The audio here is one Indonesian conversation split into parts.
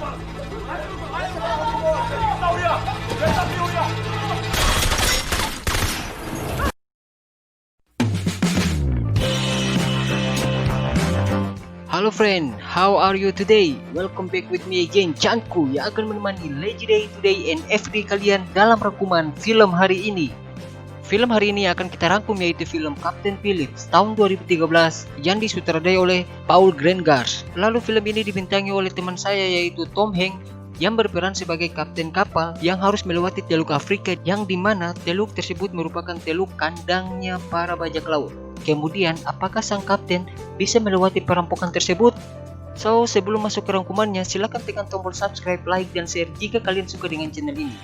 Halo friend, how are you today? Welcome back with me again, Chanku, yang akan menemani Legendary Today and Everyday kalian dalam rangkuman film hari ini. Film hari ini akan kita rangkum yaitu film Captain Phillips tahun 2013 yang disutradarai oleh Paul Greengrass. Lalu film ini dibintangi oleh teman saya yaitu Tom Hanks yang berperan sebagai kapten kapal yang harus melewati Teluk Afrika, yang dimana teluk tersebut merupakan teluk kandangnya para bajak laut. Kemudian, apakah sang kapten bisa melewati perampokan tersebut? So, sebelum masuk ke rangkumannya, silakan tekan tombol subscribe, like, dan share jika kalian suka dengan channel ini.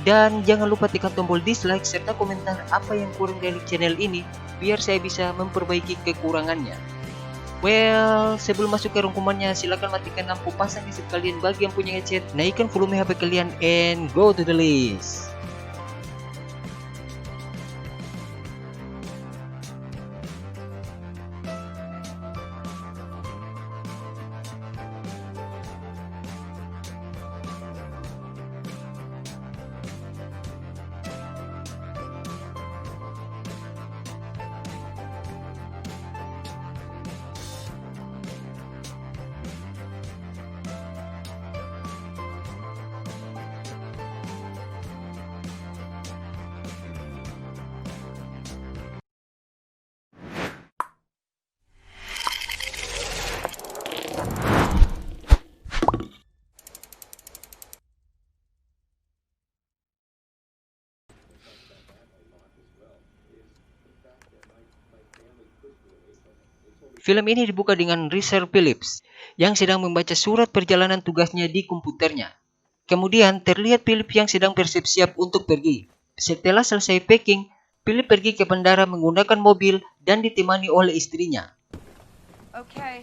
Dan jangan lupa tekan tombol dislike serta komentar apa yang kurang dari channel ini biar saya bisa memperbaiki kekurangannya. Well, sebelum masuk ke rangkumannya, silakan matikan lampu, pasang headset kalian. Bagi yang punya headset, naikkan volume HP kalian and go to the list. Film ini dibuka dengan Richard Phillips yang sedang membaca surat perjalanan tugasnya di komputernya. Kemudian terlihat Phillips yang sedang bersiap-siap untuk pergi. Setelah selesai packing, Phillips pergi ke bandara menggunakan mobil dan ditemani oleh istrinya. Okay.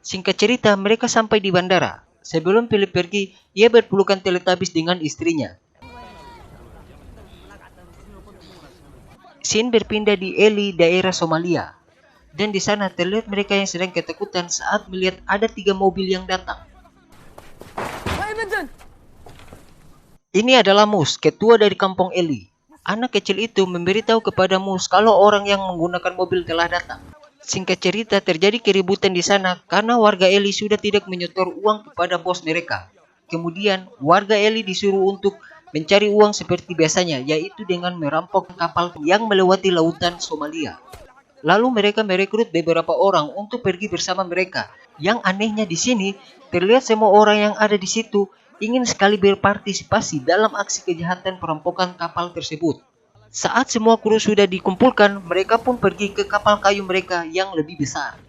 Singkat cerita, mereka sampai di bandara. Sebelum Phillips pergi, ia berpelukan teletabis dengan istrinya. Scene berpindah di Ely, daerah Somalia. Dan di sana terlihat mereka yang sedang ketakutan saat melihat ada 3 mobil yang datang. Ini adalah Mus, ketua dari kampung Ely. Anak kecil itu memberitahu kepada Mus kalau orang yang menggunakan mobil telah datang. Singkat cerita, terjadi keributan di sana karena warga Ely sudah tidak menyetor uang kepada bos mereka. Kemudian, warga Ely disuruh untuk mencari uang seperti biasanya, yaitu dengan merampok kapal yang melewati lautan Somalia. Lalu mereka merekrut beberapa orang untuk pergi bersama mereka. Yang anehnya di sini, terlihat semua orang yang ada di situ ingin sekali berpartisipasi dalam aksi kejahatan perampokan kapal tersebut. Saat semua kru sudah dikumpulkan, mereka pun pergi ke kapal kayu mereka yang lebih besar.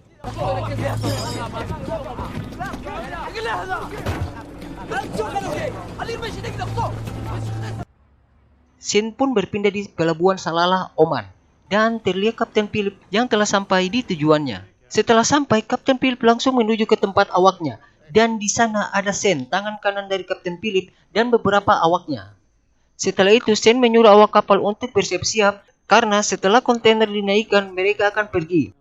Scene pun berpindah di pelabuhan Salalah, Oman, dan terlihat Kapten Phillips yang telah sampai di tujuannya. Setelah sampai, Kapten Phillips langsung menuju ke tempat awaknya, dan di sana ada Sen, tangan kanan dari Kapten Phillips, dan beberapa awaknya. Setelah itu, Sen menyuruh awak kapal untuk bersiap-siap karena setelah kontainer dinaikkan, mereka akan pergi.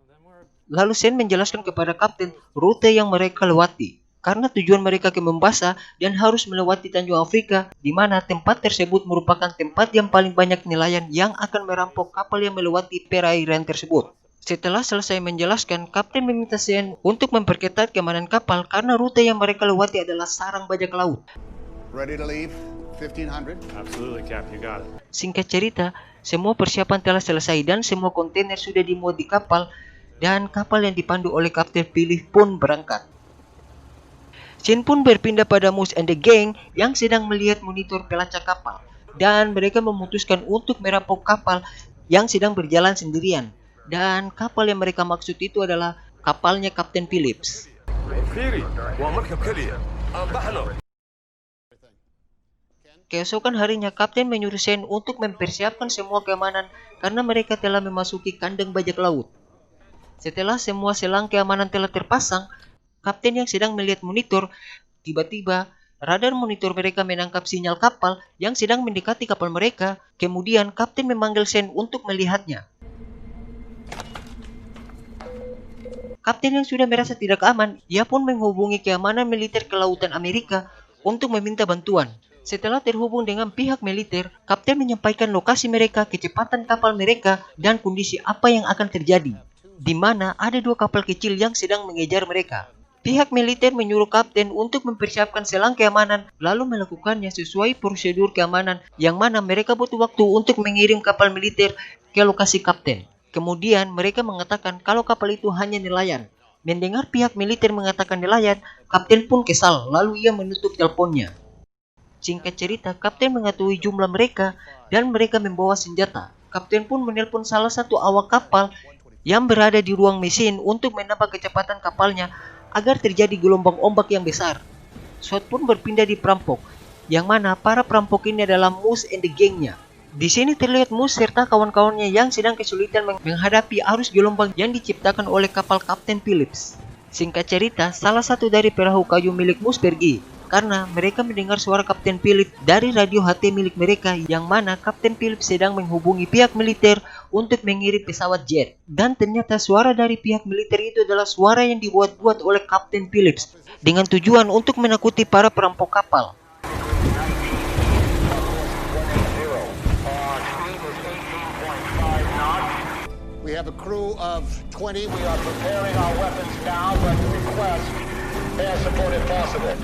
Lalu Sen menjelaskan kepada Kapten rute yang mereka lewati. Karena tujuan mereka ke Mombasa dan harus melewati Tanjung Afrika, di mana tempat tersebut merupakan tempat yang paling banyak nelayan yang akan merampok kapal yang melewati perairan tersebut. Setelah selesai menjelaskan, Kapten meminta Sen untuk memperketat keamanan kapal karena rute yang mereka lewati adalah sarang bajak laut. Ready to leave? 1500? Absolutely, Cap. You got it. Singkat cerita, semua persiapan telah selesai dan semua kontainer sudah dimuat di kapal, dan kapal yang dipandu oleh Kapten Phillips pun berangkat. Scene pun berpindah pada Moose and the Gang yang sedang melihat monitor pelacak kapal, dan mereka memutuskan untuk merampok kapal yang sedang berjalan sendirian. Dan kapal yang mereka maksud itu adalah kapalnya Kapten Phillips. Keesokan harinya, Kapten menyuruh Sen untuk mempersiapkan semua keamanan karena mereka telah memasuki kandang bajak laut. Setelah semua selang keamanan telah terpasang, Kapten yang sedang melihat monitor, tiba-tiba radar monitor mereka menangkap sinyal kapal yang sedang mendekati kapal mereka. Kemudian Kapten memanggil Sen untuk melihatnya. Kapten yang sudah merasa tidak aman, ia pun menghubungi keamanan militer kelautan Amerika untuk meminta bantuan. Setelah terhubung dengan pihak militer, kapten menyampaikan lokasi mereka, kecepatan kapal mereka, dan kondisi apa yang akan terjadi, di mana ada 2 kapal kecil yang sedang mengejar mereka. Pihak militer menyuruh kapten untuk mempersiapkan selang keamanan, lalu melakukannya sesuai prosedur keamanan, yang mana mereka butuh waktu untuk mengirim kapal militer ke lokasi kapten. Kemudian mereka mengatakan kalau kapal itu hanya nelayan. Mendengar pihak militer mengatakan nelayan, kapten pun kesal, lalu ia menutup teleponnya. Singkat cerita, kapten mengetahui jumlah mereka dan mereka membawa senjata. Kapten pun menelpon salah satu awak kapal yang berada di ruang mesin untuk menambah kecepatan kapalnya agar terjadi gelombang ombak yang besar. Shot pun berpindah di perampok, yang mana para perampok ini adalah Moose and the gengnya. Di sini terlihat Moose serta kawan-kawannya yang sedang kesulitan menghadapi arus gelombang yang diciptakan oleh kapal Kapten Phillips. Singkat cerita, salah satu dari perahu kayu milik Moose pergi karena mereka mendengar suara Kapten Phillips dari radio HT milik mereka, yang mana Kapten Phillips sedang menghubungi pihak militer untuk mengirim pesawat jet. Dan ternyata suara dari pihak militer itu adalah suara yang dibuat-buat oleh Kapten Phillips dengan tujuan untuk menakuti para perampok kapal. We have a crew of 20. We are preparing our weapons now, but request air support if possible.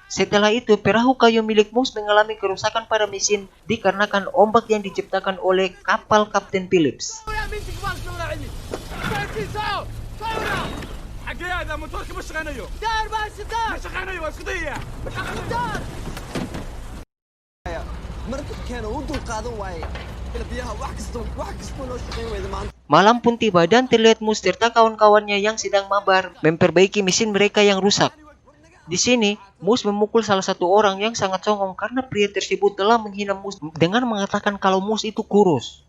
Setelah itu, perahu kayu milik Moose mengalami kerusakan pada mesin dikarenakan ombak yang diciptakan oleh kapal Kapten Phillips. Malam pun tiba dan terlihat Moose serta kawan-kawannya yang sedang mabar memperbaiki mesin mereka yang rusak. Di sini, Moose memukul salah satu orang yang sangat songong karena pria tersebut telah menghina Moose dengan mengatakan kalau Moose itu kurus.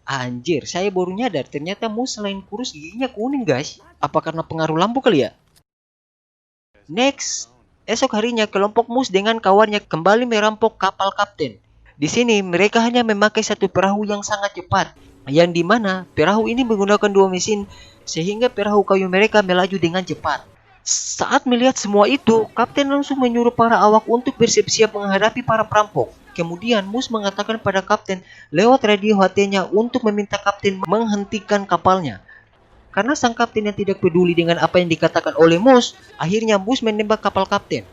Anjir, saya baru nyadar ternyata Moose selain kurus giginya kuning guys. Apa karena pengaruh lampu kali ya? Next, esok harinya kelompok Moose dengan kawannya kembali merampok kapal kapten. Di sini mereka hanya memakai satu perahu yang sangat cepat, yang dimana perahu ini menggunakan 2 mesin sehingga perahu kayu mereka melaju dengan cepat. Saat melihat semua itu, kapten langsung menyuruh para awak untuk bersiap-siap menghadapi para perampok. Kemudian Moose mengatakan pada kapten lewat radio HT-nya untuk meminta kapten menghentikan kapalnya. Karena sang kapten yang tidak peduli dengan apa yang dikatakan oleh Moose, akhirnya Moose menembak kapal kapten.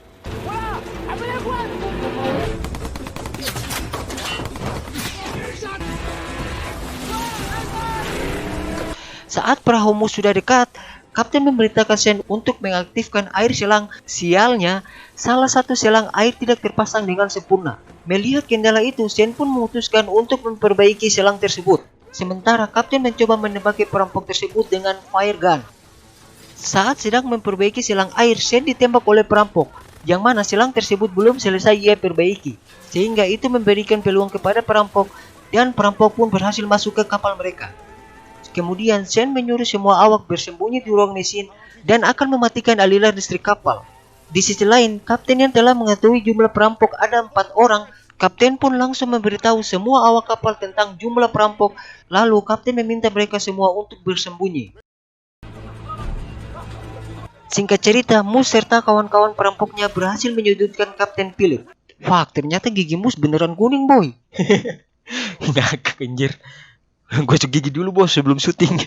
Saat perahu Moose sudah dekat, kapten memerintahkan Sen untuk mengaktifkan air selang. Sialnya, salah satu selang air tidak terpasang dengan sempurna. Melihat kendala itu, Sen pun memutuskan untuk memperbaiki selang tersebut. Sementara kapten mencoba menembaki perampok tersebut dengan fire gun. Saat sedang memperbaiki selang air, Sen ditembak oleh perampok, yang mana selang tersebut belum selesai ia perbaiki. Sehingga itu memberikan peluang kepada perampok, dan perampok pun berhasil masuk ke kapal mereka. Kemudian Sen menyuruh semua awak bersembunyi di ruang mesin dan akan mematikan aliran listrik kapal. Di sisi lain, kapten yang telah mengetahui jumlah perampok ada 4 orang, kapten pun langsung memberitahu semua awak kapal tentang jumlah perampok, lalu kapten meminta mereka semua untuk bersembunyi. Singkat cerita, Moose serta kawan-kawan perampoknya berhasil menyudutkan Kapten Phillips. Fuck, ternyata gigi Moose beneran kuning boy. Ngakak anjir. Gue cek gigi dulu bos sebelum syuting.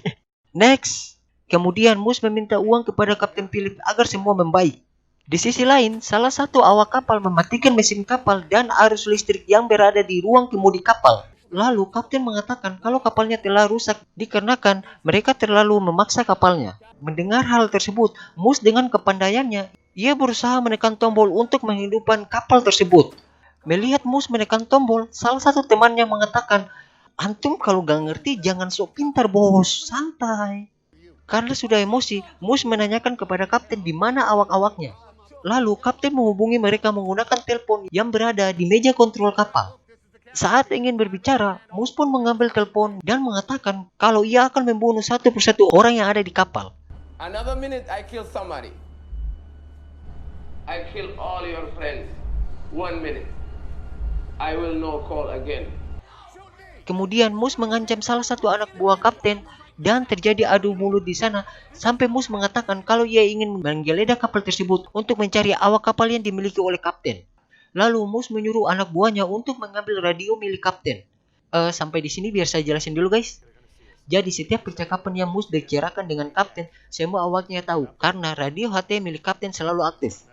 Next, kemudian Moose meminta uang kepada Kapten Phillips agar semua membaik. Di sisi lain, salah satu awak kapal mematikan mesin kapal dan arus listrik yang berada di ruang kemudi kapal. Lalu kapten mengatakan kalau kapalnya telah rusak dikarenakan mereka terlalu memaksa kapalnya. Mendengar hal tersebut, Moose dengan kepandaiannya, ia berusaha menekan tombol untuk menghidupkan kapal tersebut. Melihat Moose menekan tombol, salah satu temannya mengatakan, "Antum kalau gak ngerti jangan sok pintar bos, santai." Karena sudah emosi, Moose menanyakan kepada kapten di mana awak-awaknya. Lalu kapten menghubungi mereka menggunakan telepon yang berada di meja kontrol kapal. Saat ingin berbicara, Moose pun mengambil telepon dan mengatakan kalau ia akan membunuh satu persatu orang yang ada di kapal. Another minute I kill somebody. I kill all your friends. 1 minute. I will no call again. Kemudian Moose mengancam salah satu anak buah kapten dan terjadi adu mulut di sana sampai Moose mengatakan kalau ia ingin menggeledah kapal tersebut untuk mencari awak kapal yang dimiliki oleh kapten. Lalu Moose menyuruh anak buahnya untuk mengambil radio milik kapten. Sampai di sini biar saya jelasin dulu guys. Jadi setiap percakapan yang Moose bicarakan dengan kapten, semua awaknya tahu karena radio HT milik kapten selalu aktif.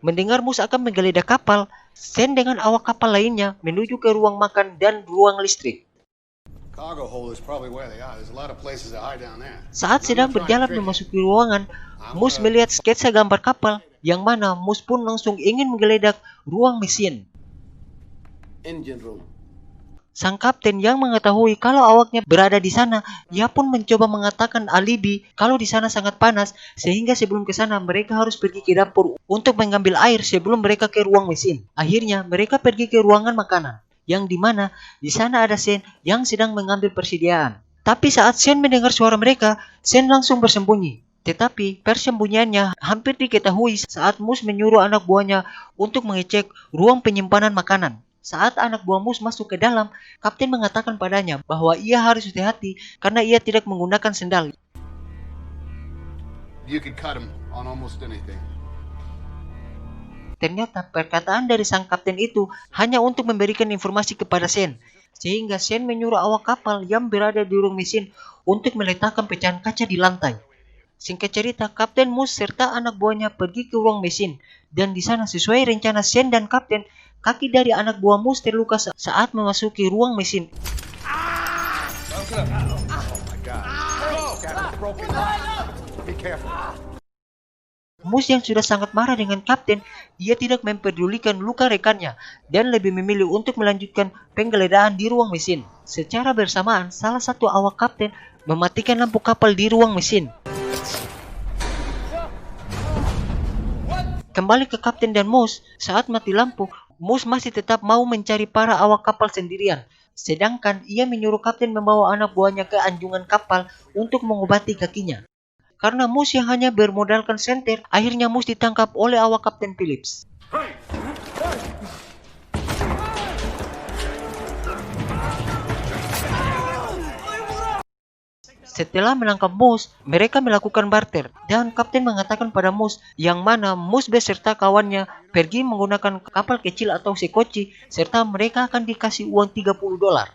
Mendengar Moose akan menggeledah kapal, Sen dengan awak kapal lainnya menuju ke ruang makan dan ruang listrik. Cargo hold is probably where they are. There's a lot of places to hide down there. Saat sedang berjalan memasuki ruangan, Moose melihat sketsa gambar kapal yang mana Moose pun langsung ingin menggeledah ruang mesin. Engine room. Sang kapten yang mengetahui kalau awaknya berada di sana, ia pun mencoba mengatakan alibi kalau di sana sangat panas sehingga sebelum ke sana mereka harus pergi ke dapur untuk mengambil air sebelum mereka ke ruang mesin. Akhirnya mereka pergi ke ruangan makanan, yang dimana di sana ada Sen yang sedang mengambil persediaan. Tapi saat Sen mendengar suara mereka, Sen langsung bersembunyi. Tetapi persembunyiannya hampir diketahui saat Moose menyuruh anak buahnya untuk mengecek ruang penyimpanan makanan. Saat anak buah Moose masuk ke dalam, kapten mengatakan padanya bahwa ia harus hati-hati karena ia tidak menggunakan sendal. You could cut him on almost anything. Ternyata perkataan dari sang kapten itu hanya untuk memberikan informasi kepada Sen, sehingga Sen menyuruh awak kapal yang berada di ruang mesin untuk meletakkan pecahan kaca di lantai. Singkat cerita, Kapten Moose serta anak buahnya pergi ke ruang mesin, dan di sana sesuai rencana Sen dan kapten, kaki dari anak buah Moose terluka saat memasuki ruang mesin. Be careful. Moose yang sudah sangat marah dengan kapten, ia tidak memperdulikan luka rekannya dan lebih memilih untuk melanjutkan penggeledahan di ruang mesin. Secara bersamaan, salah satu awak kapten mematikan lampu kapal di ruang mesin. Kembali ke kapten dan Moose, saat mati lampu, Moose masih tetap mau mencari para awak kapal sendirian. Sedangkan ia menyuruh kapten membawa anak buahnya ke anjungan kapal untuk mengobati kakinya. Karena Moose yang hanya bermodalkan senter, akhirnya Moose ditangkap oleh awak Kapten Phillips. Setelah menangkap Moose, mereka melakukan barter dan kapten mengatakan pada Moose yang mana Moose beserta kawannya pergi menggunakan kapal kecil atau sekoci serta mereka akan dikasih uang $30.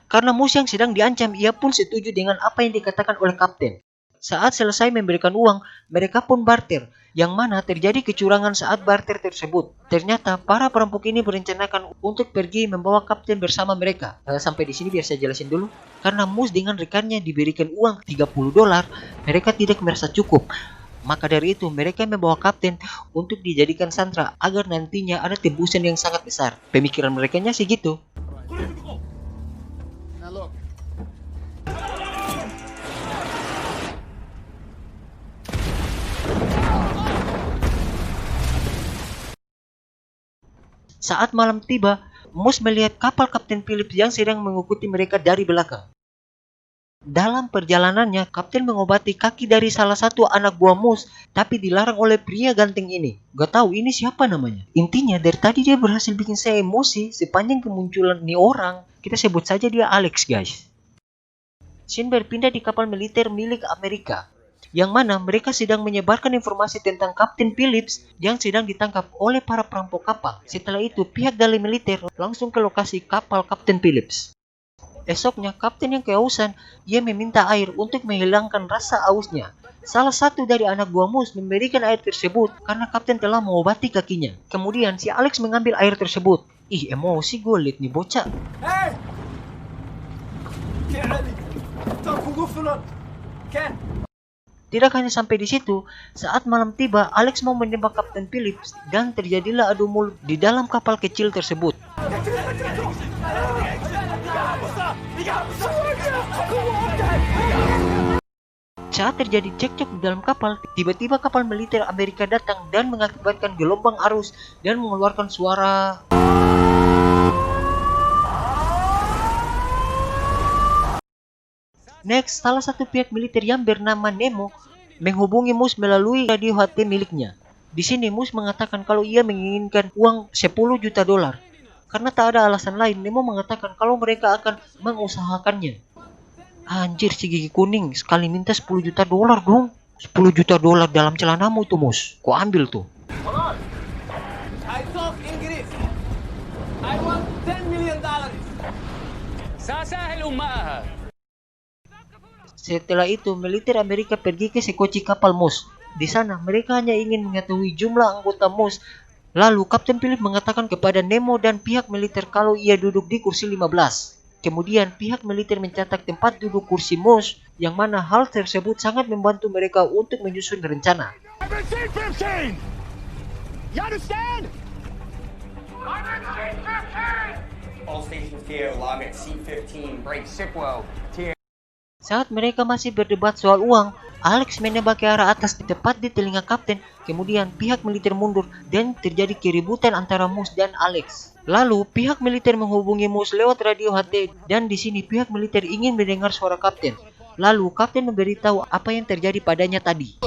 Karena Moose yang sedang diancam, ia pun setuju dengan apa yang dikatakan oleh kapten. Saat selesai memberikan uang, mereka pun barter, yang mana terjadi kecurangan saat barter tersebut. Ternyata para perampok ini berencanakan untuk pergi membawa kapten bersama mereka. Sampai di sini biar saya jelasin dulu. Karena Moose dengan rekannya diberikan uang $30, mereka tidak merasa cukup. Maka dari itu mereka membawa kapten untuk dijadikan sandera agar nantinya ada tebusan yang sangat besar. Pemikiran mereka sih gitu. Now look. Saat malam tiba, Moose melihat kapal Kapten Phillips yang sedang mengikuti mereka dari belakang. Dalam perjalanannya, kapten mengobati kaki dari salah satu anak buah Moose, tapi dilarang oleh pria ganteng ini. Gak tahu ini siapa namanya. Intinya dari tadi dia berhasil bikin saya emosi sepanjang kemunculan nih orang. Kita sebut saja dia Alex guys. Scene berpindah di kapal militer milik Amerika, yang mana mereka sedang menyebarkan informasi tentang Kapten Phillips yang sedang ditangkap oleh para perampok kapal. Setelah itu, pihak dari militer langsung ke lokasi kapal Kapten Phillips. Esoknya, kapten yang kehausan, ia meminta air untuk menghilangkan rasa ausnya. Salah satu dari anak buah Moose memberikan air tersebut karena kapten telah mengobati kakinya. Kemudian, si Alex mengambil air tersebut. Ih, emosi gue liat nih bocah. Tidak hanya sampai di situ, saat malam tiba, Alex mau menembak Kapten Phillips dan terjadilah adu mulut di dalam kapal kecil tersebut. Saat terjadi cekcok di dalam kapal, tiba-tiba kapal militer Amerika datang dan mengakibatkan gelombang arus dan mengeluarkan suara. Next, salah satu pihak militer yang bernama Nemo menghubungi Moose melalui radio HT miliknya. Di sini Moose mengatakan kalau ia menginginkan uang $10 juta. karena tak ada alasan lain. Nemo mengatakan kalau mereka akan mengusahakannya. Anjir, si gigi kuning sekali minta 10 juta dolar dong. 10 juta dolar dalam celanamu itu, Mus. Kau ambil tuh. I talk English. I want $10 million. Setelah itu, militer Amerika pergi ke sekoci kapal Moose. Di sana, mereka hanya ingin mengetahui jumlah anggota Moose. Lalu, Kapten Philip mengatakan kepada Nemo dan pihak militer kalau ia duduk di kursi 15. Kemudian, pihak militer mencatat tempat duduk kursi Moose, yang mana hal tersebut sangat membantu mereka untuk menyusun rencana. All stations TO log at C15, break Sickwell, TO. Saat mereka masih berdebat soal uang, Alex menembak ke arah atas tepat di telinga kapten. Kemudian pihak militer mundur dan terjadi keributan antara Moose dan Alex. Lalu pihak militer menghubungi Moose lewat radio HT dan di sini pihak militer ingin mendengar suara kapten. Lalu kapten memberitahu apa yang terjadi padanya tadi.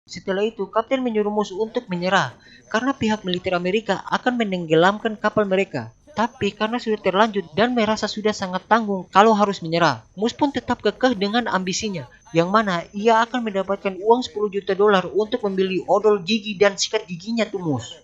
Setelah itu kapten menyuruh Moose untuk menyerah karena pihak militer Amerika akan menenggelamkan kapal mereka. Tapi karena sudah terlanjur dan merasa sudah sangat tanggung kalau harus menyerah, Moose pun tetap kekeh dengan ambisinya, yang mana ia akan mendapatkan uang 10 juta dolar untuk membeli odol gigi dan sikat giginya tuh Moose.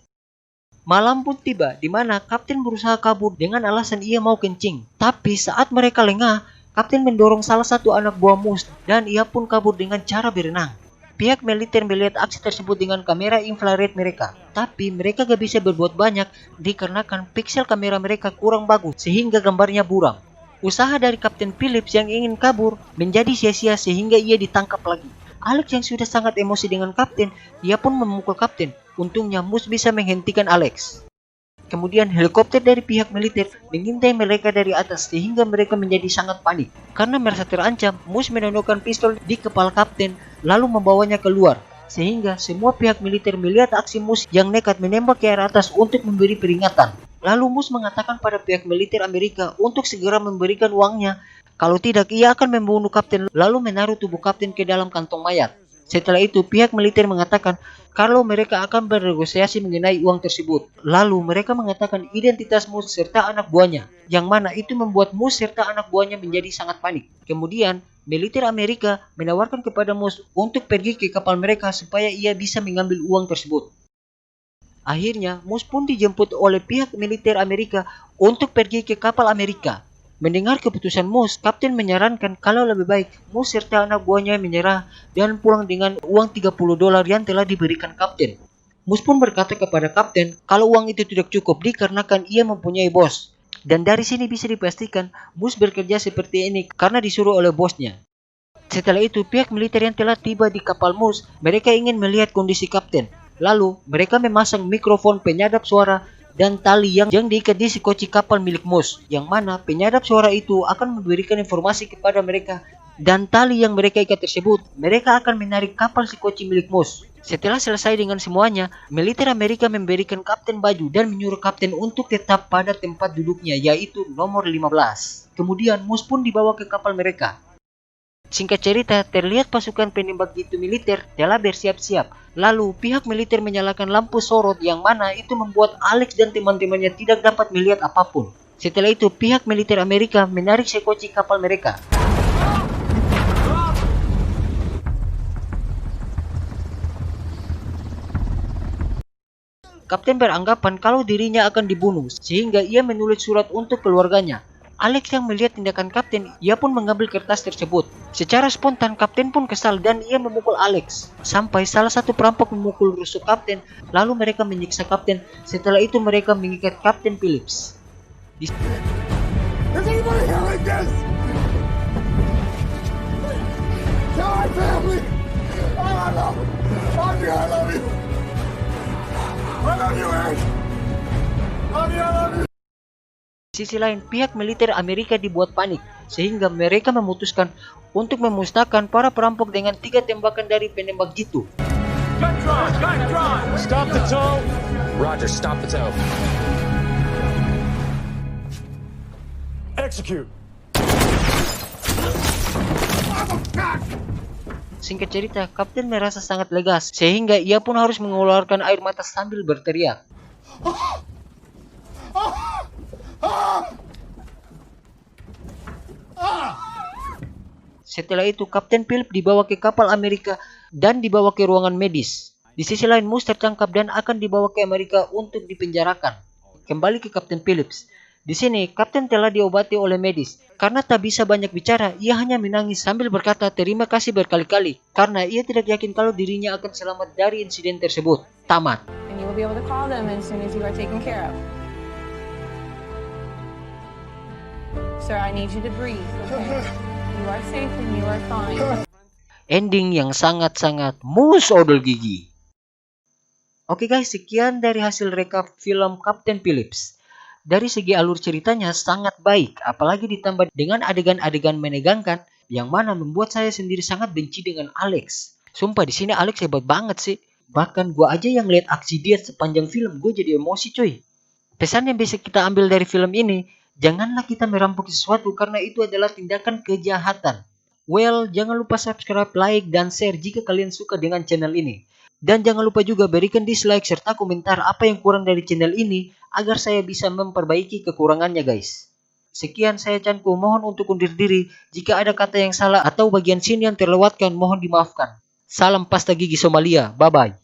Malam pun tiba, di mana kapten berusaha kabur dengan alasan ia mau kencing. Tapi saat mereka lengah, kapten mendorong salah satu anak buah Moose dan ia pun kabur dengan cara berenang. Pihak militer melihat aksi tersebut dengan kamera infrared mereka, tapi mereka gak bisa berbuat banyak dikarenakan piksel kamera mereka kurang bagus sehingga gambarnya buram. Usaha dari Kapten Phillips yang ingin kabur menjadi sia-sia sehingga ia ditangkap lagi. Alex yang sudah sangat emosi dengan kapten, ia pun memukul kapten. Untungnya Moose bisa menghentikan Alex. Kemudian helikopter dari pihak militer mengintai mereka dari atas sehingga mereka menjadi sangat panik. Karena merasa terancam, Moose menodongkan pistol di kepala kapten lalu membawanya keluar. Sehingga semua pihak militer melihat aksi Moose yang nekat menembak ke arah atas untuk memberi peringatan. Lalu Moose mengatakan pada pihak militer Amerika untuk segera memberikan uangnya. Kalau tidak, ia akan membunuh kapten lalu menaruh tubuh kapten ke dalam kantong mayat. Setelah itu, pihak militer mengatakan kalau mereka akan bernegosiasi mengenai uang tersebut. Lalu mereka mengatakan identitas Moose serta anak buahnya, yang mana itu membuat Moose serta anak buahnya menjadi sangat panik. Kemudian, militer Amerika menawarkan kepada Moose untuk pergi ke kapal mereka supaya ia bisa mengambil uang tersebut. Akhirnya, Moose pun dijemput oleh pihak militer Amerika untuk pergi ke kapal Amerika. Mendengar keputusan Moose, kapten menyarankan kalau lebih baik Moose serta anak buahnya menyerah dan pulang dengan uang 30 dolar yang telah diberikan kapten. Moose pun berkata kepada kapten kalau uang itu tidak cukup dikarenakan ia mempunyai bos. Dan dari sini bisa dipastikan Moose bekerja seperti ini karena disuruh oleh bosnya. Setelah itu pihak militer yang telah tiba di kapal Moose, mereka ingin melihat kondisi kapten. Lalu mereka memasang mikrofon penyadap suara dan tali yang diikat di sekoci kapal milik Moose, yang mana penyadap suara itu akan memberikan informasi kepada mereka, dan tali yang mereka ikat tersebut mereka akan menarik kapal sekoci milik Moose. Setelah selesai dengan semuanya, militer Amerika memberikan kapten baju dan menyuruh kapten untuk tetap pada tempat duduknya, yaitu nomor 15. Kemudian Moose pun dibawa ke kapal mereka. Singkat cerita, terlihat pasukan penembak jitu militer telah bersiap-siap. Lalu pihak militer menyalakan lampu sorot yang mana itu membuat Alex dan teman-temannya tidak dapat melihat apapun. Setelah itu pihak militer Amerika menarik sekoci kapal mereka. Kapten beranggapan kalau dirinya akan dibunuh sehingga ia menulis surat untuk keluarganya. Alex yang melihat tindakan kapten, ia pun mengambil kertas tersebut. Secara spontan, kapten pun kesal dan ia memukul Alex. Sampai salah satu perampok memukul rusuk kapten, lalu mereka menyiksa kapten. Setelah itu mereka mengikat Kapten Phillips. Di sisi lain, pihak militer Amerika dibuat panik, sehingga mereka memutuskan untuk memusnahkan para perampok dengan 3 tembakan dari penembak jitu. Stop the tow. Roger, stop the tow. Execute. Singkat cerita, Kapten merasa sangat lega sehingga ia pun harus mengeluarkan air mata sambil berteriak. Setelah itu, Kapten Philip dibawa ke kapal Amerika dan dibawa ke ruangan medis. Di sisi lain, Moose tertangkap dan akan dibawa ke Amerika untuk dipenjarakan. Kembali ke Kapten Phillips. Di sini, Kapten telah diobati oleh medis. Karena tak bisa banyak bicara, ia hanya menangis sambil berkata terima kasih berkali-kali. Karena ia tidak yakin kalau dirinya akan selamat dari insiden tersebut. Tamat. And you will be able to call them as soon as you are taken care of. Sir, I need you to breathe, okay? You are safe and you are fine. Ending yang sangat-sangat mus odol gigi. Oke guys, sekian dari hasil rekap film Kapten Phillips. Dari segi alur ceritanya sangat baik, apalagi ditambah dengan adegan-adegan menegangkan yang mana membuat saya sendiri sangat benci dengan Alex. Sumpah di sini Alex hebat banget sih. Bahkan gua aja yang lihat aksi dia sepanjang film, gue jadi emosi coy. Pesan yang bisa kita ambil dari film ini, janganlah kita merampok sesuatu karena itu adalah tindakan kejahatan. Well, jangan lupa subscribe, like, dan share jika kalian suka dengan channel ini. Dan jangan lupa juga berikan dislike serta komentar apa yang kurang dari channel ini agar saya bisa memperbaiki kekurangannya guys. Sekian saya Chanku, mohon untuk undur diri. Jika ada kata yang salah atau bagian scene yang terlewatkan mohon dimaafkan. Salam pasta gigi Somalia, bye bye.